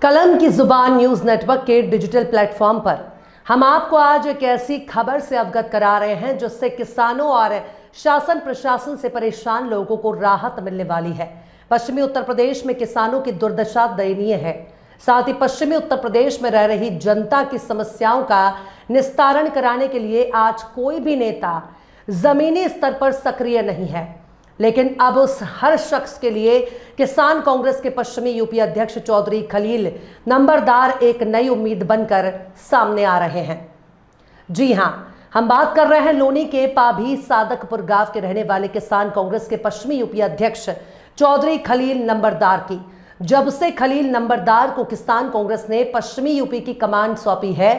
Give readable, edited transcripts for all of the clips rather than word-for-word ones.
कलम की जुबान न्यूज नेटवर्क के डिजिटल प्लेटफॉर्म पर हम आपको आज एक ऐसी खबर से अवगत करा रहे हैं जिससे किसानों और शासन प्रशासन से परेशान लोगों को राहत मिलने वाली है। पश्चिमी उत्तर प्रदेश में किसानों की दुर्दशा दयनीय है। साथ ही पश्चिमी उत्तर प्रदेश में रह रही जनता की समस्याओं का निस्तारण कराने के लिए आज कोई भी नेता जमीनी स्तर पर सक्रिय नहीं है, लेकिन अब उस हर शख्स के लिए किसान कांग्रेस के पश्चिमी यूपी अध्यक्ष चौधरी खलील नंबरदार एक नई उम्मीद बनकर सामने आ रहे हैं। जी हां, हम बात कर रहे हैं लोनी के पाभी सादकपुर गांव के रहने वाले किसान कांग्रेस के पश्चिमी यूपी अध्यक्ष चौधरी खलील नंबरदार की। जब से खलील नंबरदार को किसान कांग्रेस ने पश्चिमी यूपी की कमान सौंपी है,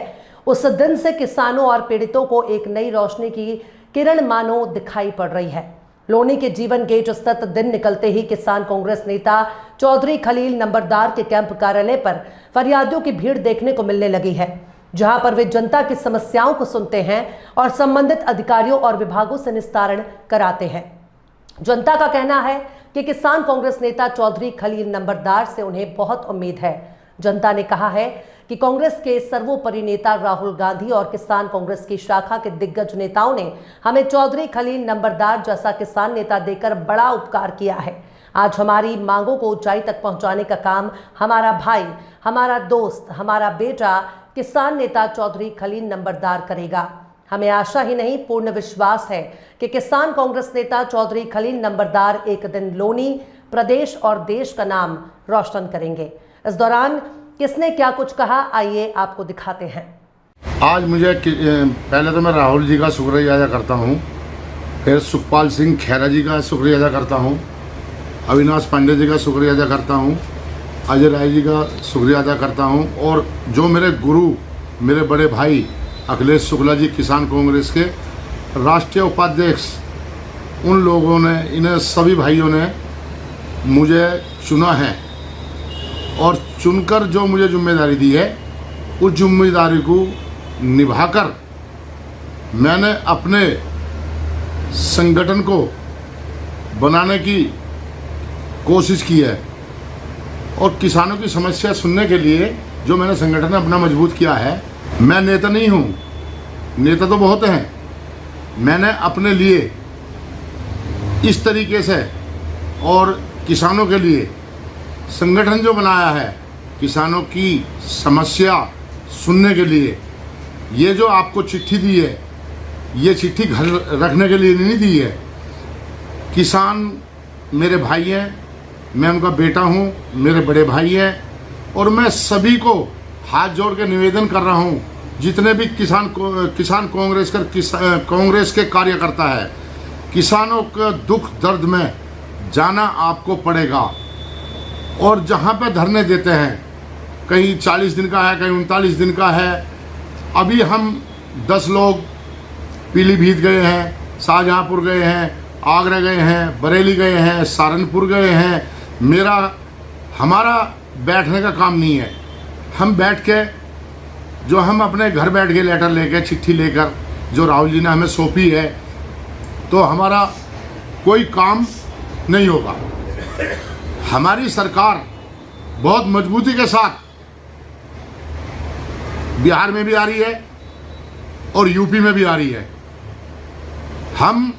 उस दिन से किसानों और पीड़ितों को एक नई रोशनी की किरण मानो दिखाई पड़ रही है। लोनी के जीवन गेट स्थित दिन निकलते ही किसान कांग्रेस नेता चौधरी खलील नंबरदार के कैंप कार्यालय पर फरियादियों की भीड़ देखने को मिलने लगी है, जहां पर वे जनता की समस्याओं को सुनते हैं और संबंधित अधिकारियों और विभागों से निस्तारण कराते हैं। जनता का कहना है कि किसान कांग्रेस नेता चौधरी खलील नंबरदार से उन्हें बहुत उम्मीद है। जनता ने कहा है कि कांग्रेस के सर्वोपरि नेता राहुल गांधी और किसान कांग्रेस की शाखा के दिग्गज नेताओं ने हमें चौधरी खलील नंबरदार जैसा किसान नेता देकर बड़ा उपकार किया है। आज हमारी मांगों को ऊंचाई तक पहुंचाने का काम हमारा भाई, हमारा दोस्त, हमारा बेटा किसान नेता चौधरी खलील नंबरदार करेगा। हमें आशा ही नहीं, पूर्ण विश्वास है कि किसान कांग्रेस नेता चौधरी खलील नंबरदार एक दिन लोनी, प्रदेश और देश का नाम रोशन करेंगे। इस दौरान किसने क्या कुछ कहा, आइए आपको दिखाते हैं। आज मुझे पहले तो मैं राहुल जी का शुक्रिया अदा करता हूँ, फिर सुखपाल सिंह खैरा जी का शुक्रिया अदा करता हूँ, अविनाश पांडे जी का शुक्रिया अदा करता हूँ, अजय राय जी का शुक्रिया अदा करता हूँ, और जो मेरे गुरु, मेरे बड़े भाई अखिलेश शुक्ला जी किसान कांग्रेस के राष्ट्रीय उपाध्यक्ष, उन लोगों ने, इन्हें सभी भाइयों ने मुझे चुना है और चुनकर जो मुझे जिम्मेदारी दी है, उस जिम्मेदारी को निभाकर मैंने अपने संगठन को बनाने की कोशिश की है और किसानों की समस्या सुनने के लिए जो मैंने संगठन अपना मजबूत किया है। मैं नेता नहीं हूँ, नेता तो बहुत हैं। मैंने अपने लिए इस तरीके से और किसानों के लिए संगठन जो बनाया है, किसानों की समस्या सुनने के लिए। ये जो आपको चिट्ठी दी है, ये चिट्ठी घर रखने के लिए नहीं दी है। किसान मेरे भाई हैं, मैं उनका बेटा हूँ, मेरे बड़े भाई हैं, और मैं सभी को हाथ जोड़ के निवेदन कर रहा हूँ, जितने भी किसान कांग्रेस के कार्यकर्ता है, किसानों के दुख दर्द में जाना आपको पड़ेगा। और जहाँ पे धरने देते हैं, कहीं 40 दिन का है, कहीं 39 दिन का है। अभी हम 10 लोग पीलीभीत गए हैं, शाहजहाँपुर गए हैं, आगरा गए हैं, बरेली गए हैं, सहारनपुर गए हैं। हमारा बैठने का काम नहीं है। हम बैठ के जो हम अपने घर बैठ के लेटर लेकर, चिट्ठी लेकर जो राहुल जी ने हमें सौंपी है, तो हमारा कोई काम नहीं होगा। हमारी सरकार बहुत मजबूती के साथ बिहार में भी आ रही है और यूपी में भी आ रही है। हम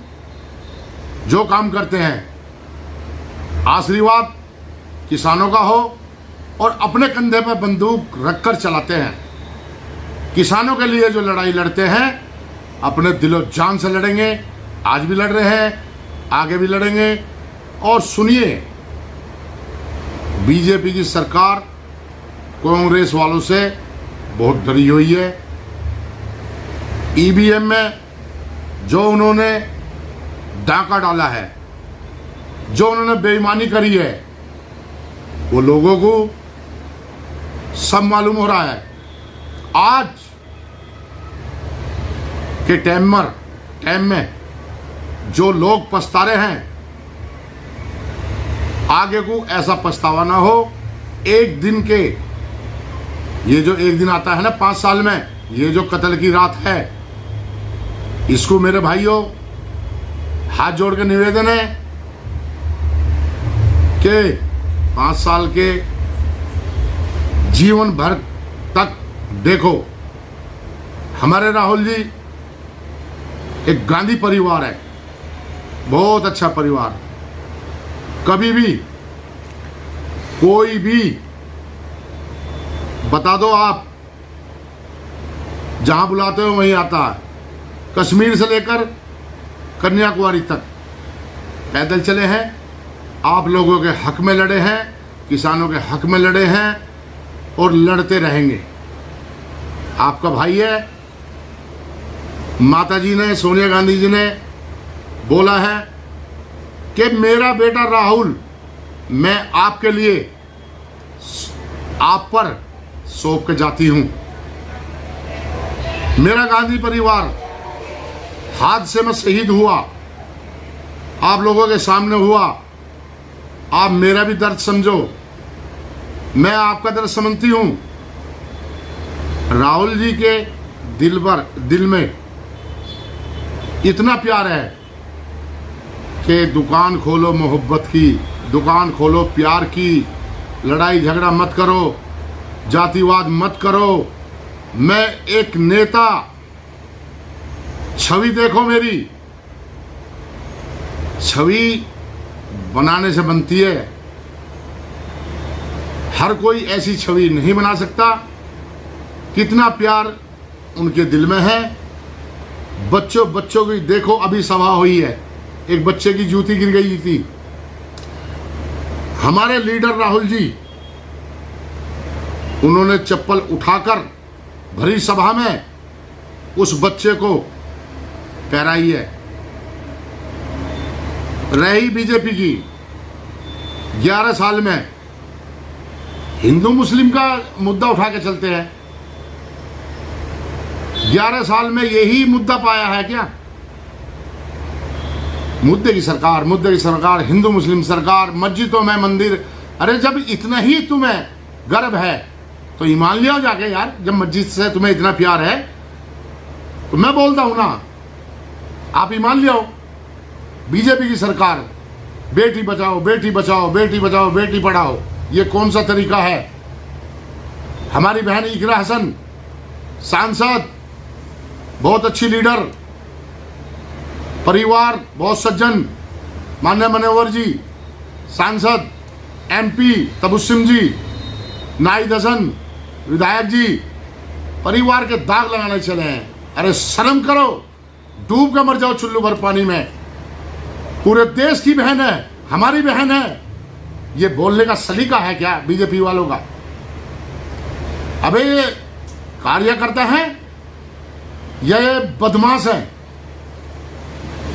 जो काम करते हैं, आशीर्वाद किसानों का हो और अपने कंधे पर बंदूक रखकर चलाते हैं। किसानों के लिए जो लड़ाई लड़ते हैं, अपने दिलो जान से लड़ेंगे। आज भी लड़ रहे हैं, आगे भी लड़ेंगे। और सुनिए, बीजेपी की सरकार कांग्रेस वालों से बहुत डरी हुई है। ईवीएम में जो उन्होंने डाका डाला है, जो उन्होंने बेईमानी करी है, वो लोगों को सब मालूम हो रहा है। आज के टाइम में जो लोग पछता रहे हैं, आगे को ऐसा पछतावा ना हो। एक दिन के, ये जो एक दिन आता है ना 5 साल में, ये जो कत्ल की रात है, इसको मेरे भाइयों हाथ जोड़ के निवेदन है कि 5 साल के जीवन भर तक देखो। हमारे राहुल जी एक गांधी परिवार है, बहुत अच्छा परिवार। कभी भी कोई भी बता दो, आप जहां बुलाते हो वहीं आता है। कश्मीर से लेकर कन्याकुमारी तक पैदल चले हैं, आप लोगों के हक में लड़े हैं, किसानों के हक में लड़े हैं और लड़ते रहेंगे। आपका भाई है, माता जी ने, सोनिया गांधी जी ने बोला है कि मेरा बेटा राहुल, मैं आपके लिए आप पर सौंप के जाती हूं। मेरा गांधी परिवार हादसे में शहीद हुआ, आप लोगों के सामने हुआ। आप मेरा भी दर्द समझो, मैं आपका दर्द समझती हूं। राहुल जी के दिल में इतना प्यार है कि दुकान खोलो मोहब्बत की, दुकान खोलो प्यार की। लड़ाई झगड़ा मत करो, जातिवाद मत करो। मैं एक नेता, छवि देखो मेरी, छवि बनाने से बनती है, हर कोई ऐसी छवि नहीं बना सकता। कितना प्यार उनके दिल में है। बच्चों की देखो, अभी सभा हुई है, एक बच्चे की जूती गिर गई थी। हमारे लीडर राहुल जी, उन्होंने चप्पल उठाकर भरी सभा में उस बच्चे को पैराई है। रही बीजेपी की, 11 साल में हिंदू मुस्लिम का मुद्दा उठा के चलते हैं। 11 साल में यही मुद्दा पाया है क्या? मुद्दे की सरकार, हिंदू मुस्लिम सरकार, मस्जिदों में मंदिर। अरे जब इतना ही तुम्हें गर्व है तो ईमान ले आओ जाके यार। जब मस्जिद से तुम्हें इतना प्यार है तो मैं बोलता हूं ना, आप ईमान ले आओ। बीजेपी की सरकार, बेटी बचाओ, बेटी बचाओ, बेटी बचाओ, बेटी पढ़ाओ, ये कौन सा तरीका है? हमारी बहन इकरा हसन, सांसद, बहुत अच्छी लीडर, परिवार बहुत सज्जन, माननीय मनोहर जी सांसद, MP तबस्सुम जी, नाहिद हसन विधायक जी, परिवार के दाग लगाने चले हैं। अरे शर्म करो, डूब कर मर जाओ चुल्लू भर पानी में। पूरे देश की बहन है, हमारी बहन है, ये बोलने का सलीका है क्या बीजेपी वालों का? अबे ये कार्यकर्ता है या ये बदमाश है?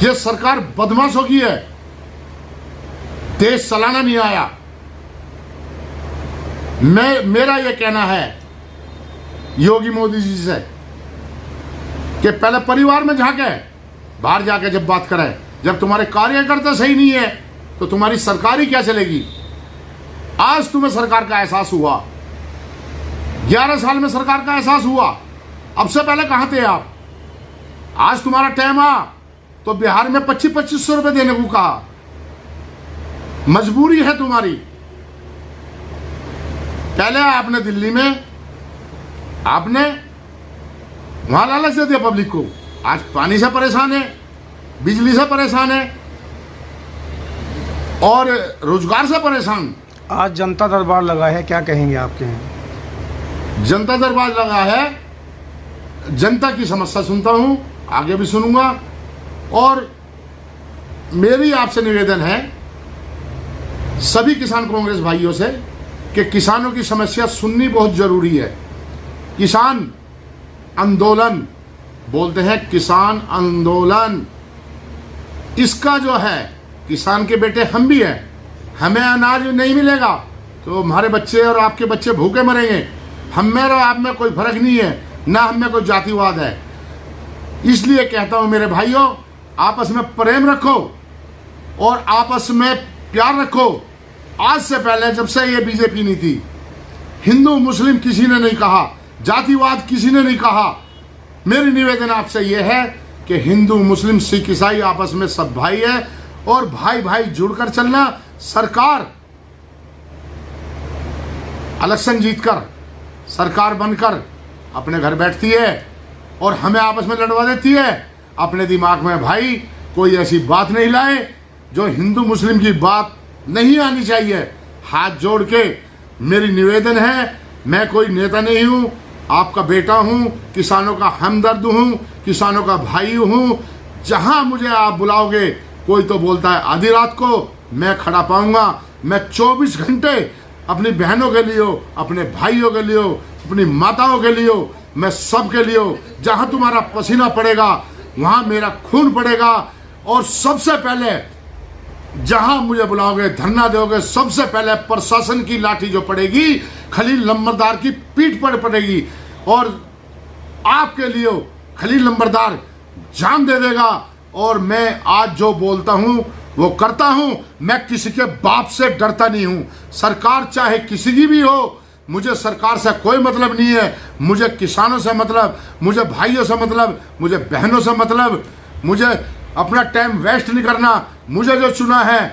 ये सरकार बदमाशों की है, देश चलाना नहीं आया। मेरा ये कहना है योगी मोदी जी से कि पहले परिवार में झांके, बाहर जाके जब बात करें। जब तुम्हारे कार्यकर्ता सही नहीं है तो तुम्हारी सरकार ही क्या चलेगी? आज तुम्हें सरकार का एहसास हुआ, 11 साल में सरकार का एहसास हुआ। अब से पहले कहां थे आप? आज तुम्हारा टाइम आ तो बिहार में 2500 रुपए देने को कहा। मजबूरी है तुम्हारी। पहले आपने दिल्ली में आपने वहां लालच दे दिया पब्लिक को। आज पानी से परेशान है, बिजली से परेशान है और रोजगार से परेशान। आज जनता दरबार लगा है, क्या कहेंगे आपके यहाँ? जनता दरबार लगा है, जनता की समस्या सुनता हूं, आगे भी सुनूंगा। और मेरी आपसे निवेदन है सभी किसान कांग्रेस भाइयों से कि किसानों की समस्या सुननी बहुत जरूरी है। किसान आंदोलन बोलते हैं, किसान आंदोलन, इसका जो है, किसान के बेटे हम भी हैं। हमें अनाज नहीं मिलेगा तो हमारे बच्चे और आपके बच्चे भूखे मरेंगे। हम में और आप में कोई फर्क नहीं है, ना हम में कोई जातिवाद है। इसलिए कहता हूं मेरे भाइयों, आपस में प्रेम रखो और आपस में प्यार रखो। आज से पहले जब से ये बीजेपी नहीं थी, हिंदू मुस्लिम किसी ने नहीं कहा, जातिवाद किसी ने नहीं कहा। मेरी निवेदन आपसे ये है कि हिंदू मुस्लिम सिख ईसाई आपस में सब भाई है और भाई भाई जुड़कर चलना। सरकार इलेक्शन जीतकर सरकार बनकर अपने घर बैठती है और हमें आपस में लड़वा देती है। अपने दिमाग में भाई कोई ऐसी बात नहीं लाए जो हिंदू मुस्लिम की बात नहीं आनी चाहिए। हाथ जोड़ के मेरी निवेदन है, मैं कोई नेता नहीं हूँ, आपका बेटा हूँ, किसानों का हमदर्द हूँ, किसानों का भाई हूँ। जहाँ मुझे आप बुलाओगे, कोई तो बोलता है आधी रात को, मैं खड़ा पाऊंगा। मैं 24 घंटे अपनी बहनों के लिए, अपने भाइयों के लिए, अपनी माताओं के लिए, मैं सब के लिए, जहाँ तुम्हारा पसीना पड़ेगा वहाँ मेरा खून पड़ेगा। और सबसे पहले जहाँ मुझे बुलाओगे, धरना दोगे, सबसे पहले प्रशासन की लाठी जो पड़ेगी, खलील नंबरदार की पीठ पर पड़ेगी। और आपके लिए खलील नंबरदार जान दे देगा। और मैं आज जो बोलता हूँ वो करता हूँ। मैं किसी के बाप से डरता नहीं हूँ। सरकार चाहे किसी की भी हो, मुझे सरकार से कोई मतलब नहीं है। मुझे किसानों से मतलब, मुझे भाइयों से मतलब, मुझे बहनों से मतलब। मुझे अपना टाइम वेस्ट नहीं करना। मुझे जो चुना है,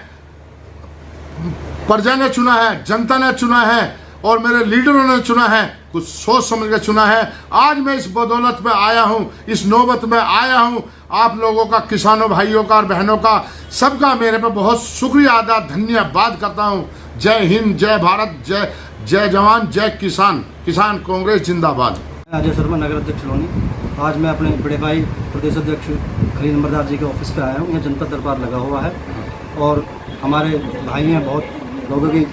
प्रजा ने चुना है, जनता ने चुना है और मेरे लीडरों ने चुना है, कुछ सोच समझ के चुना है। आज मैं इस बदौलत में आया हूँ, इस नौबत में आया हूँ। आप लोगों का, किसानों भाइयों का और बहनों का, सबका मेरे पे बहुत शुक्रिया अदा, धन्यवाद करता हूँ। जय हिंद, जय भारत, जय जय जवान, जय किसान। किसान कांग्रेस जिंदाबाद। अजय शर्मा, नगर अध्यक्ष लोनी। आज मैं अपने बड़े भाई प्रदेश अध्यक्ष खलील नंबरदार जी के ऑफिस पे आया हूँ। यहाँ जनता दरबार लगा हुआ है और हमारे भाई हैं, बहुत लोगों की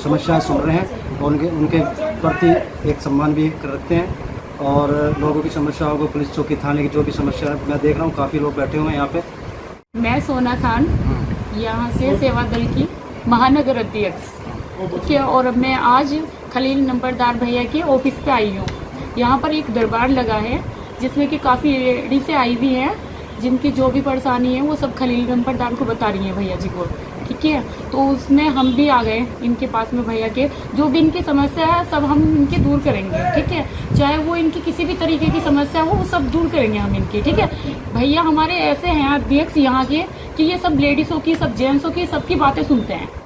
समस्याएं सुन रहे हैं और उनके प्रति एक सम्मान भी रखते हैं। और लोगों की समस्याओं को, पुलिस चौकी, थाने की जो भी समस्या है, मैं देख रहा हूँ काफ़ी लोग बैठे हुए हैं यहाँ पे। मैं सोना खान, यहाँ से सेवा दल की महानगर अध्यक्ष के, और मैं आज खलील नंबरदार भैया के ऑफिस पे आई हूँ। यहाँ पर एक दरबार लगा है जिसमें कि काफ़ी लेडी से आई हुई हैं, जिनकी जो भी परेशानी है वो सब खलील नंबरदार को बता रही हैं भैया जी को। ठीक है, तो उसमें हम भी आ गए इनके पास में भैया के। जो भी इनकी समस्या है सब हम इनकी दूर करेंगे। ठीक है, चाहे वो इनकी किसी भी तरीके की समस्या हो, वो सब दूर करेंगे हम इनकी। ठीक है, भैया हमारे ऐसे हैं अध्यक्ष यहाँ के कि ये सब लेडीज़ों की, सब जेंट्सों की, सबकी बातें सुनते हैं।